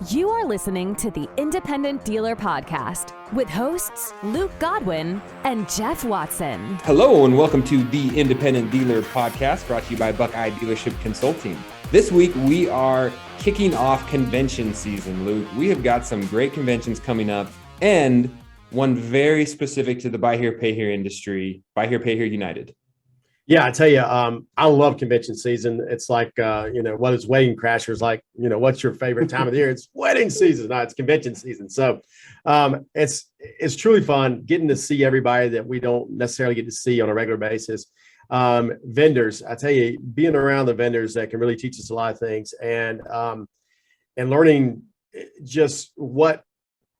You are listening to the Independent Dealer Podcast with hosts Luke Godwin and Jeff Watson. Hello and welcome to the Independent Dealer Podcast brought to you by Buckeye Dealership Consulting. This week we are kicking off convention season, Luke. We have got some great conventions coming up and one very specific to the Buy Here, Pay Here industry, Buy Here, Pay Here United. Yeah, I tell you, I love convention season. It's like, what is Wedding Crashers like? What's your favorite time of the year? It's wedding season. No, it's convention season. So it's truly fun getting to see everybody that we don't necessarily get to see on a regular basis. Vendors, I tell you, being around the vendors that can really teach us a lot of things and learning just what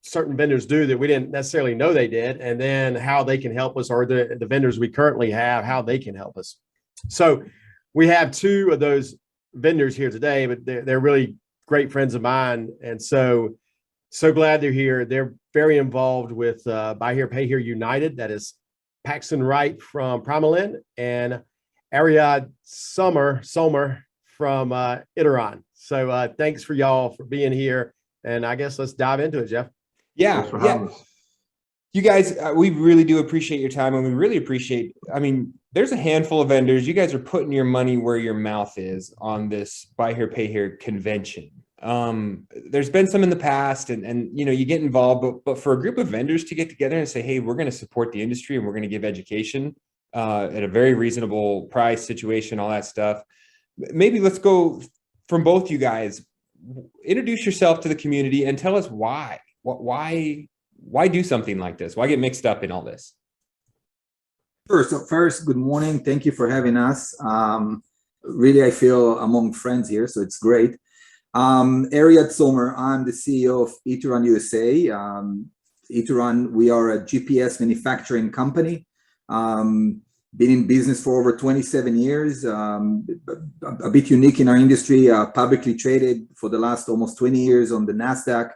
certain vendors do that we didn't necessarily know they did, and then how they can help us, or the vendors we currently have, how they can help us. So we have two of those vendors here today, but they're really great friends of mine. And so glad they're here. They're very involved with Buy Here, Pay Here United. That is Paxton Wright from Primalin and Ariad Sommer from Iteron. So thanks for y'all for being here. And I guess let's dive into it, Jeff. Yeah. You guys, we really do appreciate your time, and we really appreciate, there's a handful of vendors. You guys are putting your money where your mouth is on this Buy Here, Pay Here convention. There's been some in the past and you get involved, but for a group of vendors to get together and say, hey, we're going to support the industry and we're going to give education at a very reasonable price situation, all that stuff. Maybe let's go from both you guys. Introduce yourself to the community and tell us why. Why do something like this? Why get mixed up in all this? Sure. So first, good morning. Thank you for having us. Really, I feel among friends here, so it's great. Ariad Sommer, I'm the CEO of Iteron USA. Iteron, we are a GPS manufacturing company. Been in business for over 27 years, a bit unique in our industry, publicly traded for the last almost 20 years on the NASDAQ.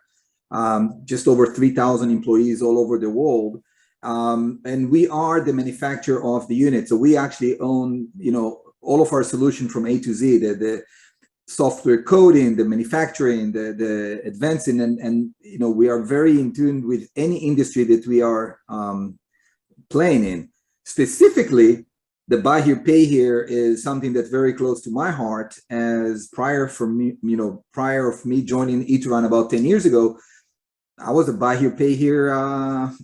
Just over 3,000 employees all over the world. And we are the manufacturer of the unit. So we actually own, all of our solution from A to Z, the software coding, the manufacturing, the advancing, and we are very in tune with any industry that we are playing in. Specifically, the Buy Here, Pay Here is something that's very close to my heart, as prior of me joining Iteron about 10 years ago, I was a Buy Here, Pay Here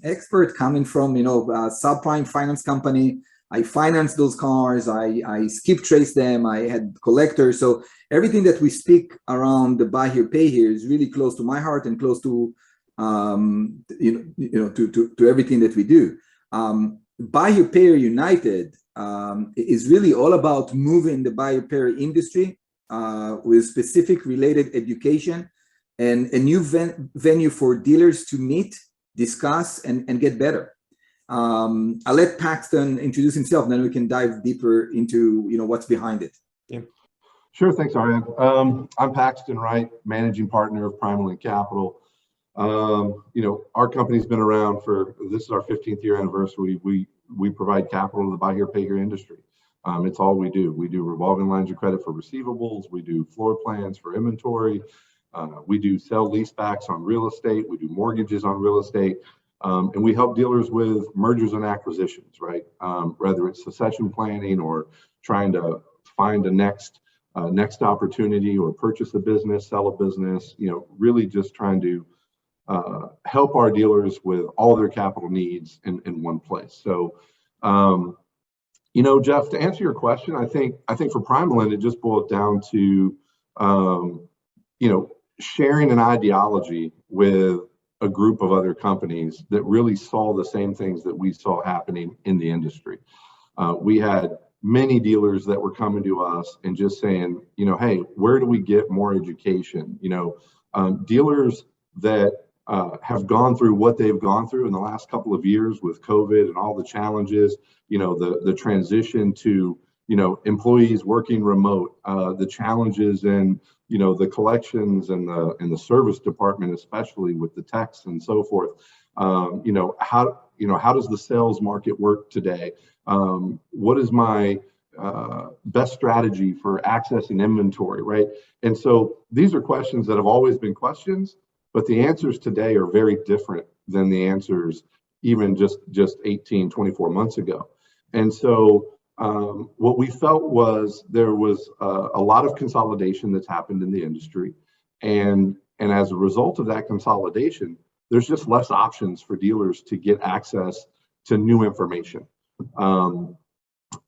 expert coming from, a subprime finance company. I financed those cars. I skip trace them. I had collectors. So everything that we speak around the Buy Here, Pay Here is really close to my heart and close to, to everything that we do. Buy Here, Pay Here United is really all about moving the Buy Here, Pay Here industry with specific related education and a new venue for dealers to meet, discuss, and get better. I'll let Paxton introduce himself, and then we can dive deeper into what's behind it. Yeah. Sure, thanks, Ariad. I'm Paxton Wright, managing partner of Primalin Capital. Our company's been around this is our 15th year anniversary. We provide capital to the Buy Here, Pay Here industry. It's all we do. We do revolving lines of credit for receivables. We do floor plans for inventory. We do sell leasebacks on real estate. We do mortgages on real estate. And we help dealers with mergers and acquisitions, right? Whether it's succession planning or trying to find a next opportunity or purchase a business, sell a business, really just trying to help our dealers with all their capital needs in one place. So, Jeff, to answer your question, I think for Primalin, it just boils down to, sharing an ideology with a group of other companies that really saw the same things that we saw happening in the industry. We had many dealers that were coming to us and just saying, hey, where do we get more education? Dealers that have gone through what they've gone through in the last couple of years with COVID and all the challenges, the transition to, employees working remote, the challenges in, the collections and the service department, especially with the techs and so forth. How does the sales market work today? What is my best strategy for accessing inventory, right? And so these are questions that have always been questions, but the answers today are very different than the answers even just 18, 24 months ago. And so what we felt was there was a lot of consolidation that's happened in the industry. And as a result of that consolidation, there's just less options for dealers to get access to new information. I'm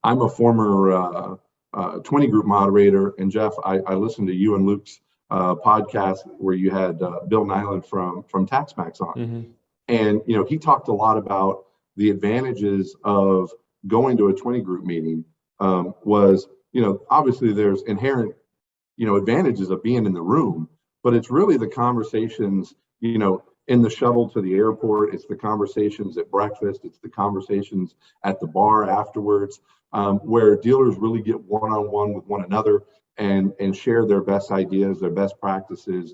a former 20 group moderator, and Jeff, I listened to you and Luke's podcast where you had Bill Nyland from TaxMax on. Mm-hmm. And, he talked a lot about the advantages of going to a 20 group meeting. Was, obviously there's inherent, advantages of being in the room, but it's really the conversations, in the shuttle to the airport. It's the conversations at breakfast. It's the conversations at the bar afterwards, where dealers really get one-on-one with one another and share their best ideas, their best practices,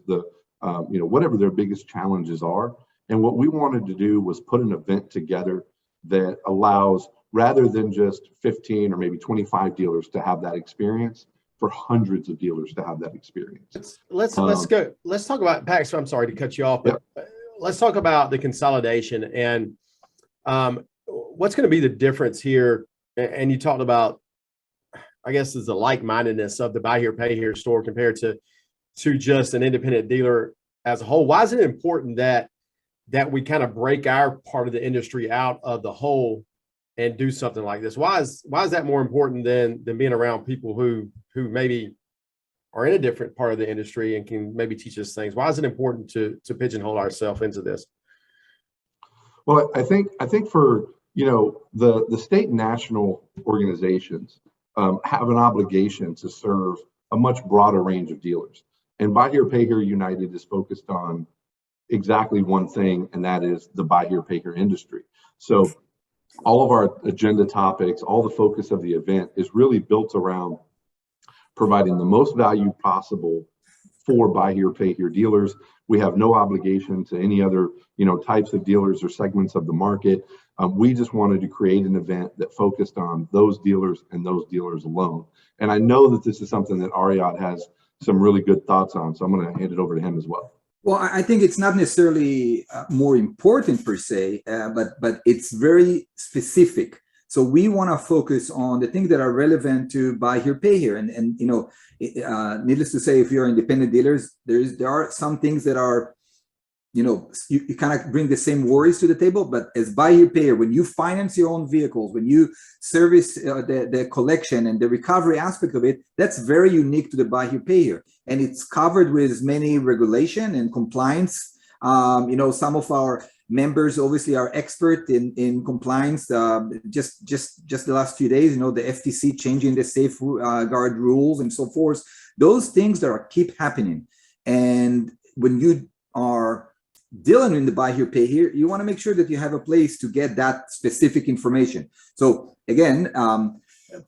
whatever their biggest challenges are. And what we wanted to do was put an event together that allows, rather than just 15 or maybe 25 dealers to have that experience, for hundreds of dealers to have that experience. Let's go. Let's talk about Pax. I'm sorry to cut you off, but let's talk about the consolidation and what's going to be the difference here. And you talked about, I guess, is the like-mindedness of the buy here, pay here store compared to just an independent dealer as a whole. Why is it important that we kind of break our part of the industry out of the whole and do something like this? Why is that more important than being around people who maybe are in a different part of the industry and can maybe teach us things? Why is it important to pigeonhole ourselves into this? Well, I think for the state and national organizations have an obligation to serve a much broader range of dealers, and Buy Here Pay Here United is focused on exactly one thing, and that is the buy here, pay here industry. So all of our agenda topics, all the focus of the event is really built around providing the most value possible for buy here, pay here dealers. We have no obligation to any other, types of dealers or segments of the market. We just wanted to create an event that focused on those dealers and those dealers alone. And I know that this is something that Ariad has some really good thoughts on, so I'm going to hand it over to him as well. Well, I think it's not necessarily more important per se, but it's very specific. So we want to focus on the things that are relevant to buy here, pay here, and needless to say, if you're independent dealers, there are some things that are, you kind of bring the same worries to the table. But as buy here, pay here, when you finance your own vehicles, when you service the collection and the recovery aspect of it, that's very unique to the buy here, pay here, and it's covered with many regulation and compliance. Some of our members obviously are expert in compliance. Just the last few days, the FTC changing the safeguard rules and so forth. Those things that keep happening, and when you are dealing in the buy here, pay here, you want to make sure that you have a place to get that specific information. So again,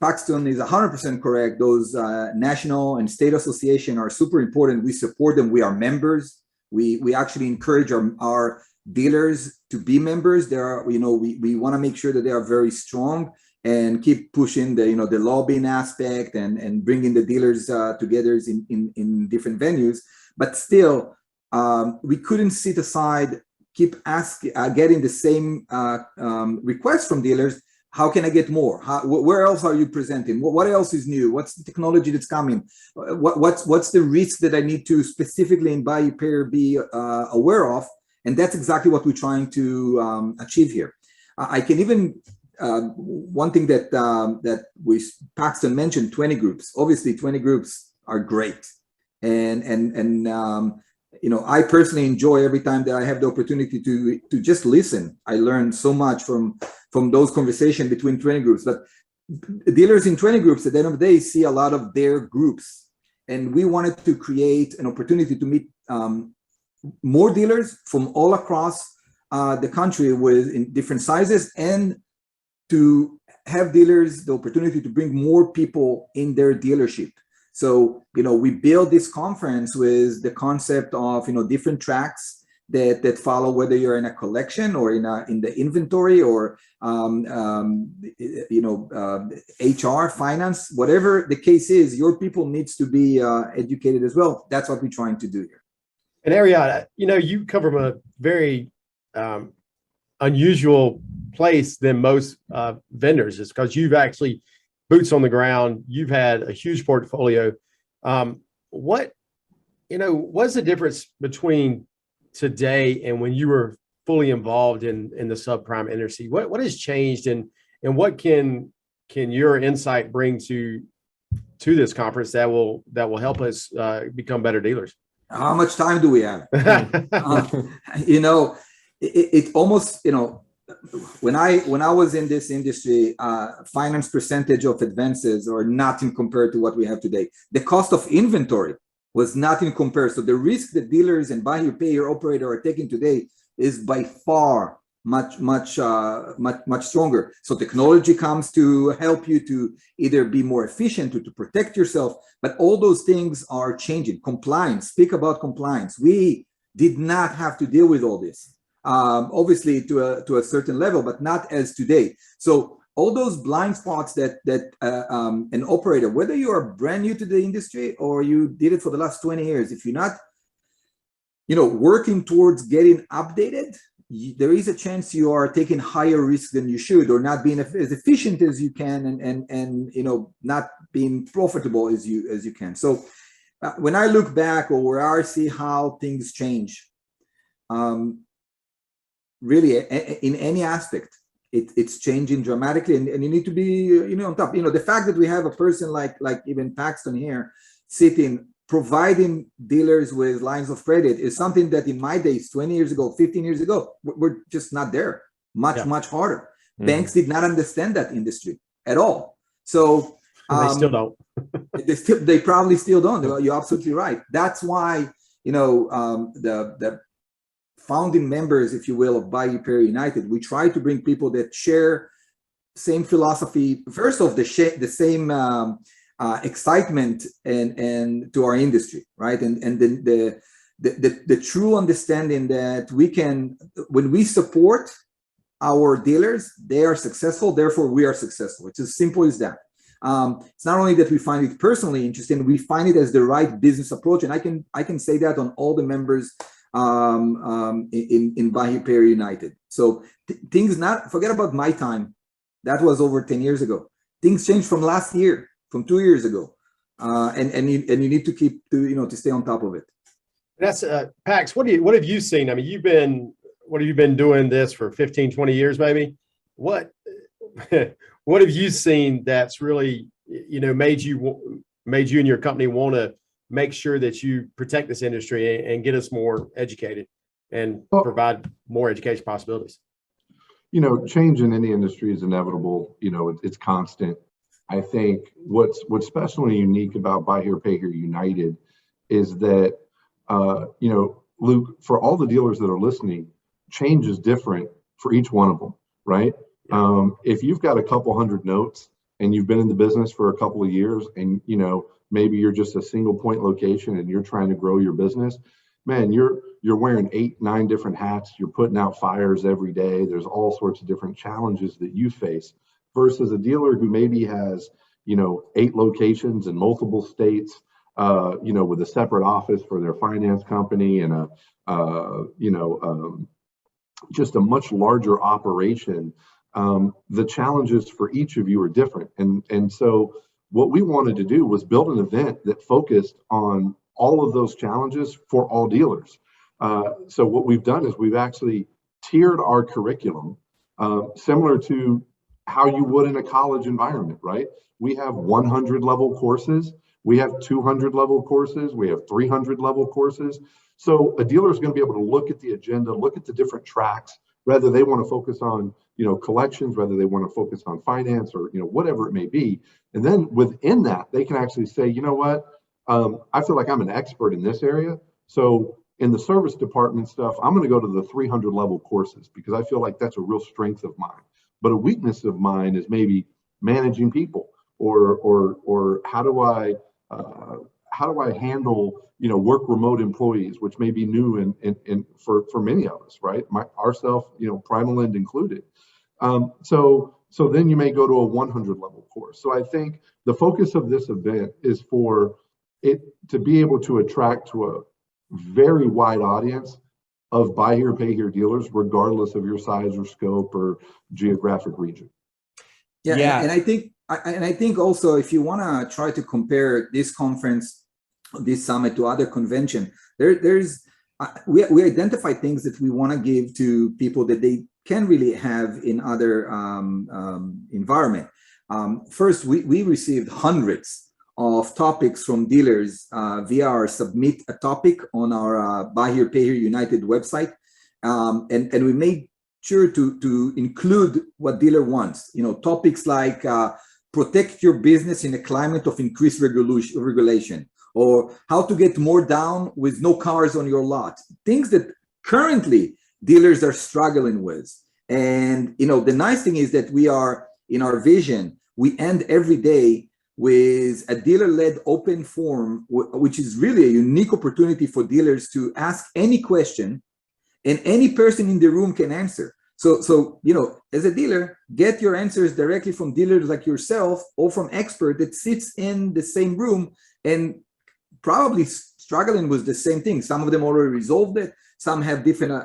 Paxton is 100% correct. Those national and state association are super important. We support them. We are members. We actually encourage our dealers to be members. There are, we want to make sure that they are very strong and keep pushing the lobbying aspect and bringing the dealers together in different venues. But still, we couldn't sit aside, keep getting the same requests from dealers. How can I get more? Where else are you presenting? What else is new? What's the technology that's coming? What's the risk that I need to specifically in buy here, pay here be aware of? And that's exactly what we're trying to achieve here. I can even one thing that Paxton mentioned, 20 groups. Obviously, 20 groups are great, and I personally enjoy every time that I have the opportunity to just listen. I learn so much from those conversations between 20 groups. But dealers in 20 groups at the end of the day see a lot of their groups, and we wanted to create an opportunity to meet more dealers from all across the country in different sizes, and to have dealers the opportunity to bring more people in their dealership. So, we build this conference with the concept of, different tracks that follow, whether you're in a collection or in the inventory or HR, finance, whatever the case is. Your people needs to be educated as well. That's what we're trying to do here. And Ariad, you come from a very unusual place than most vendors, is because you've actually boots on the ground. You've had a huge portfolio. What's the difference between today and when you were fully involved in the subprime industry? What has changed, and what can your insight bring to this conference that will help us become better dealers? How much time do we have? It almost, when I was in this industry, finance percentage of advances are nothing compared to what we have today. The cost of inventory was nothing compared. So the risk that dealers and buy here, pay here operator are taking today is by far much stronger. So technology comes to help you to either be more efficient or to protect yourself, but all those things are changing. Compliance, speak about compliance. We did not have to deal with all this. Obviously to a certain level, but not as today. So all those blind spots that an operator, whether you are brand new to the industry or you did it for the last 20 years, if you're not, working towards getting updated, there is a chance you are taking higher risks than you should, or not being as efficient as you can, and not being profitable as you can. So when I look back, or where I see how things change, really in any aspect, it's changing dramatically, and you need to be on top. The fact that we have a person like even Paxton here sitting, providing dealers with lines of credit, is something that in my days, 20 years ago, 15 years ago, we're just not there. Much harder. Banks did not understand that industry at all. So they still don't. they probably still don't. You're absolutely right. That's why the founding members, if you will, of BHPH United, we try to bring people that share same philosophy, first of the same excitement and to our industry, right? And then the true understanding that we can, when we support our dealers, they are successful, therefore we are successful. It's as simple as that. It's not only that we find it personally interesting, we find it as the right business approach, and I can say that on all the members in BHPH United. So things, not forget about my time. That was over 10 years ago. Things changed from last year, from 2 years ago, and you need to keep to stay on top of it. That's Pax. What have you seen? I mean, what have you been doing this for 15, 20 years, maybe? What have you seen that's really made you and your company want to make sure that you protect this industry and get us more educated and provide more education possibilities? Change in any industry is inevitable. It's constant. I think what's special and unique about Buy Here, Pay Here United is that, Luke, for all the dealers that are listening, change is different for each one of them, right? If you've got a couple hundred notes and you've been in the business for a couple of years, and maybe you're just a single point location and you're trying to grow your business, man, you're wearing 8, 9 different hats. You're putting out fires every day. There's all sorts of different challenges that you face, versus a dealer who maybe has 8 locations in multiple states, with a separate office for their finance company and just a much larger operation. The challenges for each of you are different, and so what we wanted to do was build an event that focused on all of those challenges for all dealers. So what we've done is we've actually tiered our curriculum, similar to how you would in a college environment, right? We have 100 level courses, we have 200 level courses, we have 300 level courses. So a dealer is going to be able to look at the agenda, look at the different tracks, whether they want to focus on collections, whether they want to focus on finance, or whatever it may be. And then within that, they can actually say, what, I feel like I'm an expert in this area. So in the service department stuff, I'm going to go to the 300 level courses because I feel like that's a real strength of mine. But a weakness of mine is maybe managing people, or how how do I handle, work remote employees, which may be new in for many of us, right? Ourself, Primal End included. So then you may go to a 100 level course. So I think the focus of this event is for it to be able to attract to a very wide audience of buy here, pay here dealers, regardless of your size or scope or geographic region. Yeah. And I think also, if you want to try to compare this conference, this summit to other convention, we identify things that we want to give to people that they can really have in other environment. First, we received hundreds of topics from dealers via our submit a topic on our Buy Here, Pay Here United website. And we made sure to include what dealer wants, topics like protect your business in a climate of increased regulation, or how to get more down with no cars on your lot, things that currently dealers are struggling with. And, the nice thing is that we are, in our vision, we end every day with a dealer-led open forum, which is really a unique opportunity for dealers to ask any question, and any person in the room can answer. So as a dealer, get your answers directly from dealers like yourself or from expert that sits in the same room and probably struggling with the same thing. Some of them already resolved it. Some have different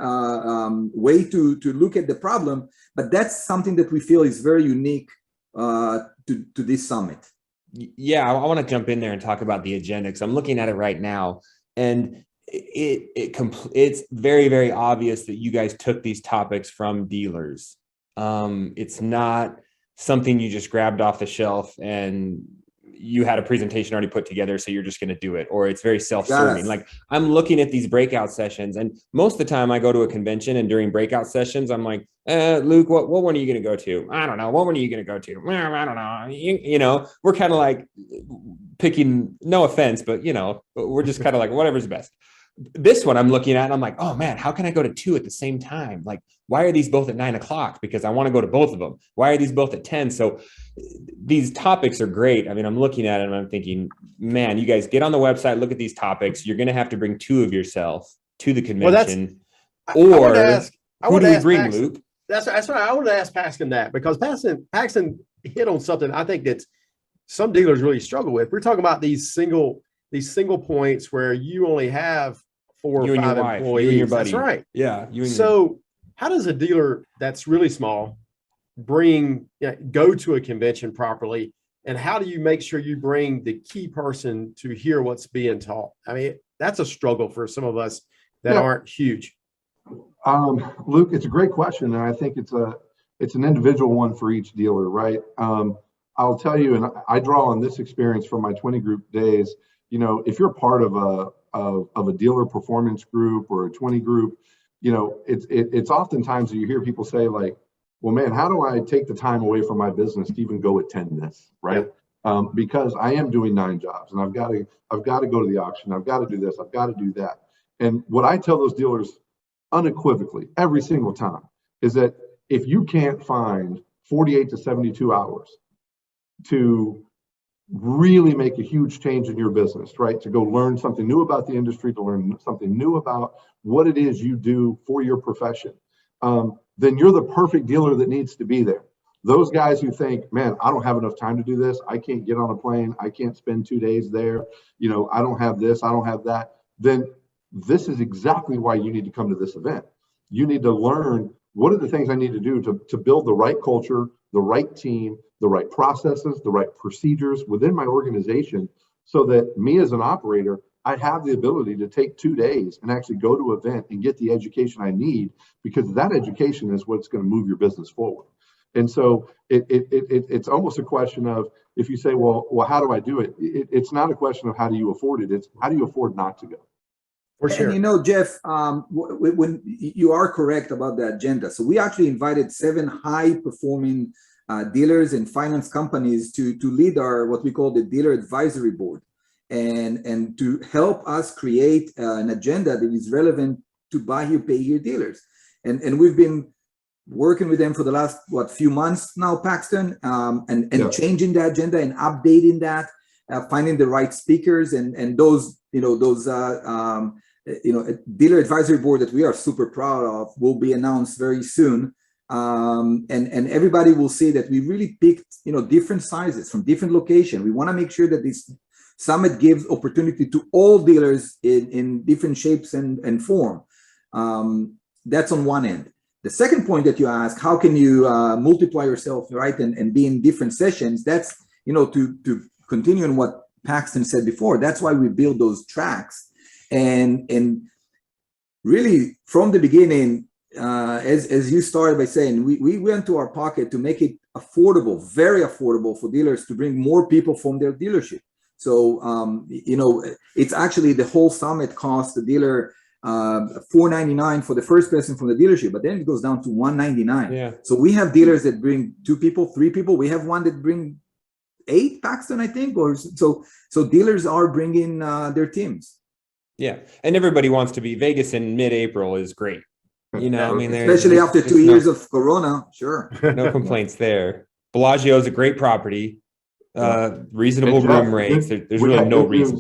way to look at the problem, but that's something that we feel is very unique to this summit. Yeah, I want to jump in there and talk about the agenda, because I'm looking at it right now, and it's very, very obvious that you guys took these topics from dealers. It's not something you just grabbed off the shelf and you had a presentation already put together, so you're just going to do it, or it's very self-serving. Like, I'm looking at these breakout sessions, and most of the time I go to a convention, and during breakout sessions, I'm like, Luke, what one are you going to go to? I don't know. What one are you going to go to? I don't know. We're kind of like picking, no offense, but we're just kind of like, whatever's best. This one I'm looking at and I'm like, oh man, how can I go to two at the same time? Like, why are these both at 9 o'clock? Because I want to go to both of them. Why are these both at 10? So these topics are great. I mean, I'm looking at it and I'm thinking, man, you guys get on the website, look at these topics. You're going to have to bring two of yourself to the convention. Well, who do we bring, Luke? That's what I would ask Paxton that, because Paxton hit on something I think that some dealers really struggle with. We're talking about these single points where you only have 4 or 5 employees. You and your buddy. That's right. Yeah. How does a dealer that's really small go to a convention properly? And how do you make sure you bring the key person to hear what's being taught? I mean, that's a struggle for some of us that aren't huge. Luke, it's a great question. And I think it's an individual one for each dealer, right? I'll tell you, and I draw on this experience from my 20 group days. If you're part of a dealer performance group or a 20 group, it's oftentimes that you hear people say like, well, man, how do I take the time away from my business to even go attend this, right? Yeah. Because I am doing 9 jobs and I've got to go to the auction. I've got to do this. I've got to do that. And what I tell those dealers unequivocally every single time is that if you can't find 48 to 72 hours to really make a huge change in your business, right? To go learn something new about the industry, to learn something new about what it is you do for your profession, then you're the perfect dealer that needs to be there. Those guys who think, man, I don't have enough time to do this. I can't get on a plane. I can't spend 2 days there. I don't have this. I don't have that. Then this is exactly why you need to come to this event. You need to learn, what are the things I need to do to build the right culture, the right team, the right processes, the right procedures within my organization, so that me as an operator, I have the ability to take 2 days and actually go to an event and get the education I need, because that education is what's going to move your business forward. And so it's almost a question of, if you say, well, how do I do it? It's not a question of how do you afford it. It's how do you afford not to go? For sure. And Jeff, when you are correct about the agenda. So we actually invited 7 high-performing dealers and finance companies to lead our, what we call the dealer advisory board, and to help us create an agenda that is relevant to buy here, pay here dealers. And we've been working with them for the last few months now, Paxton, and changing the agenda and updating that. finding the right speakers and those, dealer advisory board that we are super proud of will be announced very soon. And everybody will see that we really picked, different sizes from different locations. We want to make sure that this summit gives opportunity to all dealers in different shapes and form. That's on one end. The second point that you ask, how can you multiply yourself, right, and be in different sessions? That's, to continue on what Paxton said before. That's why we build those tracks. And really, from the beginning, as you started by saying, we went to our pocket to make it affordable, very affordable for dealers to bring more people from their dealership. So, it's actually the whole summit cost the dealer $499 for the first person from the dealership, but then it goes down to $199. Yeah. So we have dealers that bring 2 people, 3 people. We have one that bring 8, Paxton, I think, or so. So dealers are bringing their teams. Yeah, and everybody wants to be. Vegas in mid-April is great. Especially after 2 years of Corona, sure. No complaints there. Bellagio is a great property, reasonable room rates. There's really no reason.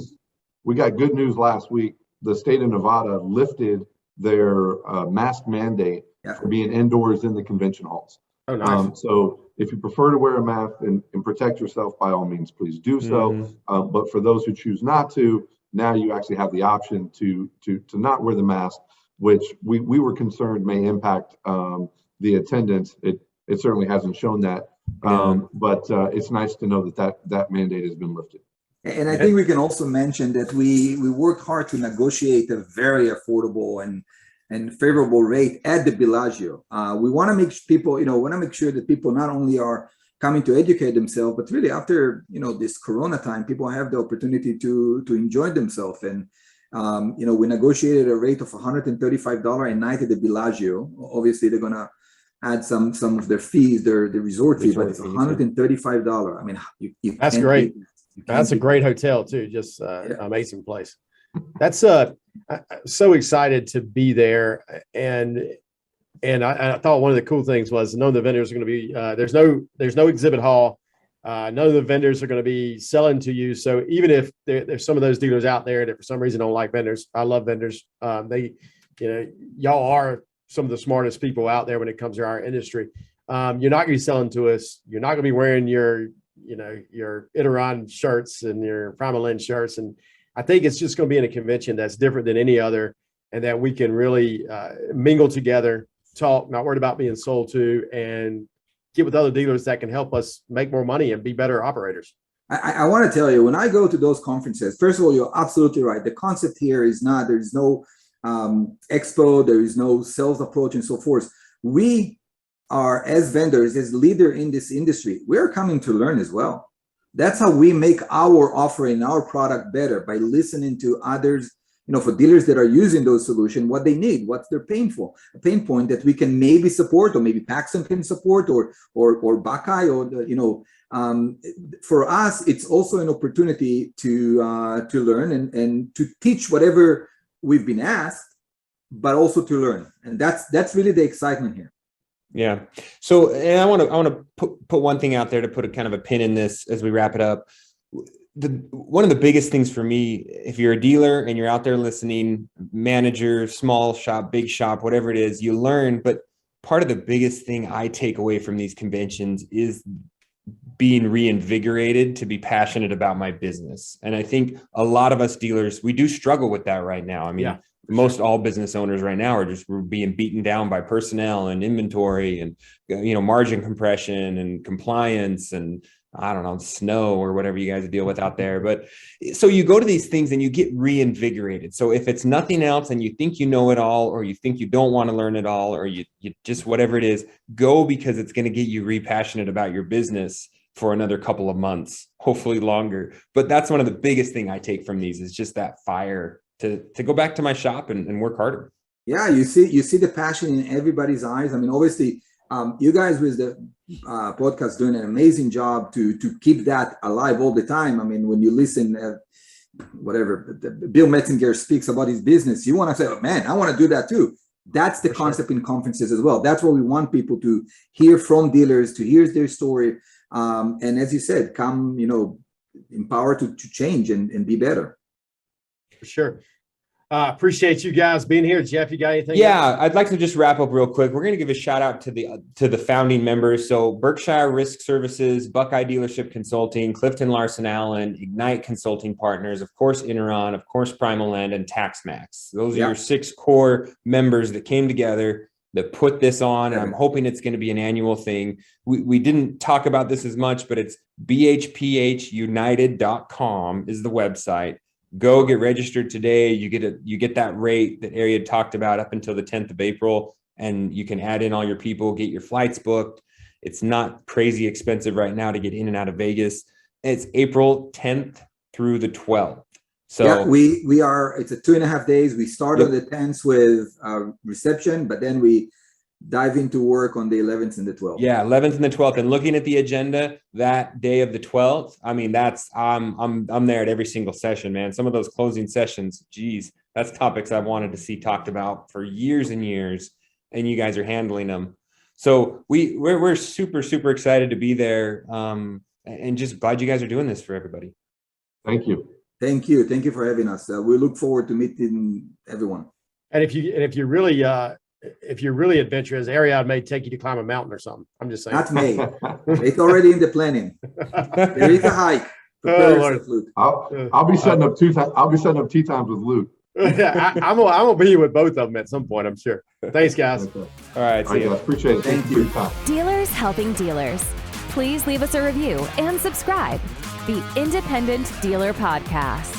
We got good news last week. The state of Nevada lifted their mask mandate for being indoors in the convention halls. Oh, nice. So if you prefer to wear a mask and protect yourself, by all means, please do so. But for those who choose not to, now you actually have the option to not wear the mask, which we were concerned may impact the attendance. It certainly hasn't shown that, but it's nice to know that mandate has been lifted. And I think we can also mention that we worked hard to negotiate a very affordable and favorable rate at the Bellagio. We want to make people, make sure that people not only are coming to educate themselves, but really after, this Corona time, people have the opportunity to enjoy themselves. And, we negotiated a rate of $135 a night at the Bellagio. Obviously, they're going to add some of their fees, the resort fee, but it's $135. I mean, that's great. That's a great hotel too. Just amazing place. That's so excited to be there. And I thought one of the cool things was none of the vendors are going to be, there's no exhibit hall. None of the vendors are going to be selling to you. So even if there's some of those dealers out there that for some reason don't like vendors, I love vendors. Y'all are some of the smartest people out there when it comes to our industry. You're not going to be selling to us. You're not going to be wearing your Iteron shirts and your Primalin shirts. And I think it's just going to be in a convention that's different than any other, and that we can really mingle together, talk, not worried about being sold to, and get with other dealers that can help us make more money and be better operators. I want to tell you, when I go to those conferences, first of all, you're absolutely right. The concept here is there's no expo, there is no sales approach and so forth. We are, as vendors, as leader in this industry, we're coming to learn as well. That's how we make our offering, our product better, by listening to others, for dealers that are using those solutions, what they need, what's their pain point that we can maybe support, or maybe Paxton can support, or Buckeye, or for us, it's also an opportunity to learn and to teach whatever we've been asked, but also to learn, and that's really the excitement here. Yeah. So, and I want to put one thing out there to put a kind of a pin in this as we wrap it up. One of the biggest things for me, if you're a dealer and you're out there listening, manager, small shop, big shop, whatever it is, you learn. But part of the biggest thing I take away from these conventions is being reinvigorated to be passionate about my business. And I think a lot of us dealers, we do struggle with that right now. I mean, most all business owners right now are just being beaten down by personnel and inventory and, margin compression and compliance and, I don't know, snow or whatever you guys deal with out there. But so you go to these things and you get reinvigorated. So if it's nothing else and you think you know it all, or you think you don't want to learn it all, or you just whatever it is, go, because it's going to get you repassionate about your business for another couple of months, hopefully longer. But that's one of the biggest thing I take from these is just that fire to go back to my shop and work harder. Yeah, you see the passion in everybody's eyes. I mean, obviously, you guys with the podcast doing an amazing job to keep that alive all the time. I mean, when you listen, whatever Bill Metzinger speaks about his business, you want to say, oh, man, I want to do that too. That's the concept in conferences as well. That's what we want people to hear from dealers, to hear their story. And as you said, come, empowered to change and be better. For sure. Appreciate you guys being here. Jeff, you got anything? Yeah, I'd like to just wrap up real quick. We're going to give a shout out to the founding members. So Berkshire Risk Services, Buckeye Dealership Consulting, Clifton Larson Allen, Ignite Consulting Partners, of course, Interon, of course, Primal Land, and TaxMax. Those are your 6 core members that came together that put this on. And I'm hoping it's going to be an annual thing. We didn't talk about this as much, but it's BHPHUnited.com is the website. Go get registered today. You get that rate that Ariad talked about up until the 10th of April, and you can add in all your people, get your flights booked. It's not crazy expensive right now to get in and out of Vegas. It's April 10th through the 12th. So yeah, we are. It's a 2.5 days. We start on the 10th with reception, but then we dive into work on the 11th and the 12th. Yeah, 11th and the 12th. And looking at the agenda that day of the 12th, I mean, that's I'm there at every single session, man. Some of those closing sessions, geez, that's topics I've wanted to see talked about for years and years, and you guys are handling them. So we're super, super excited to be there, and just glad you guys are doing this for everybody. Thank you. Thank you for having us. We look forward to meeting everyone. And if you're really adventurous, Ariad may take you to climb a mountain or something. I'm just saying. Not me. It's already in the planning. There is a hike. Prepare yourself, Luke. I'll be setting up I'll be setting up tea times with Luke. I'm gonna be with both of them at some point, I'm sure. Thanks, guys. Okay. All right, see you. Guys, appreciate it. Thank For you. your time. Dealers helping dealers. Please leave us a review and subscribe. The Independent Dealer Podcast.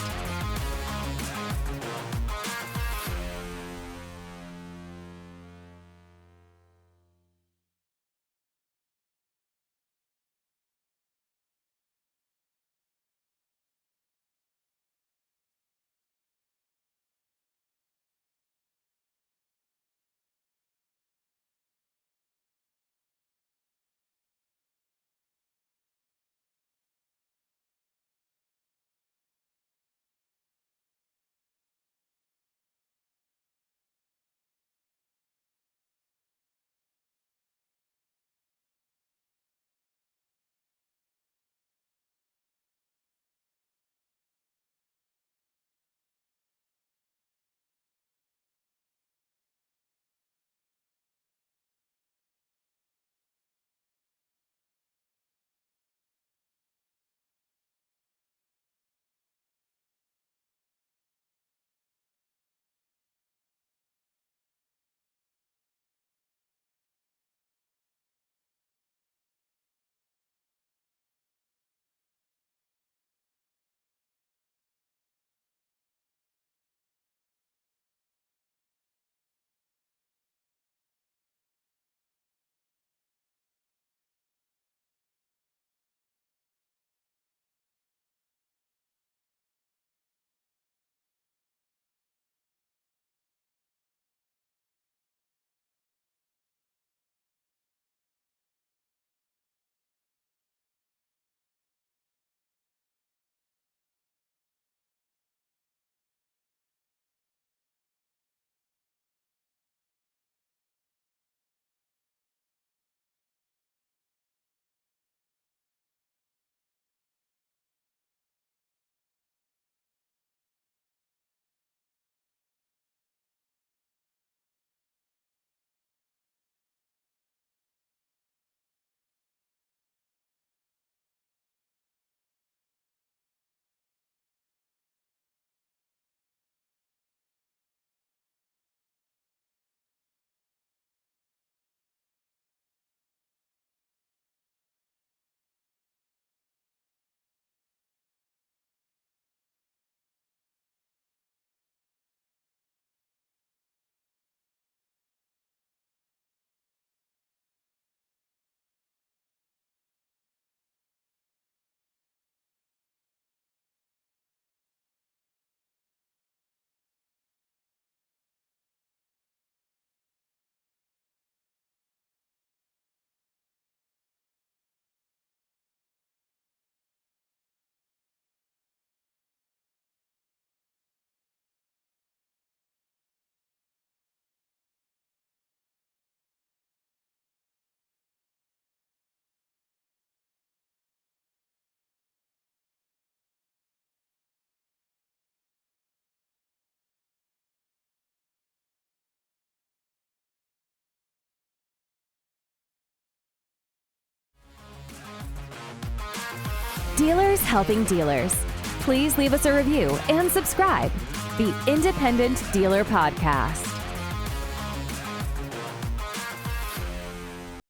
Dealers helping dealers. Please leave us a review and subscribe. The Independent Dealer Podcast.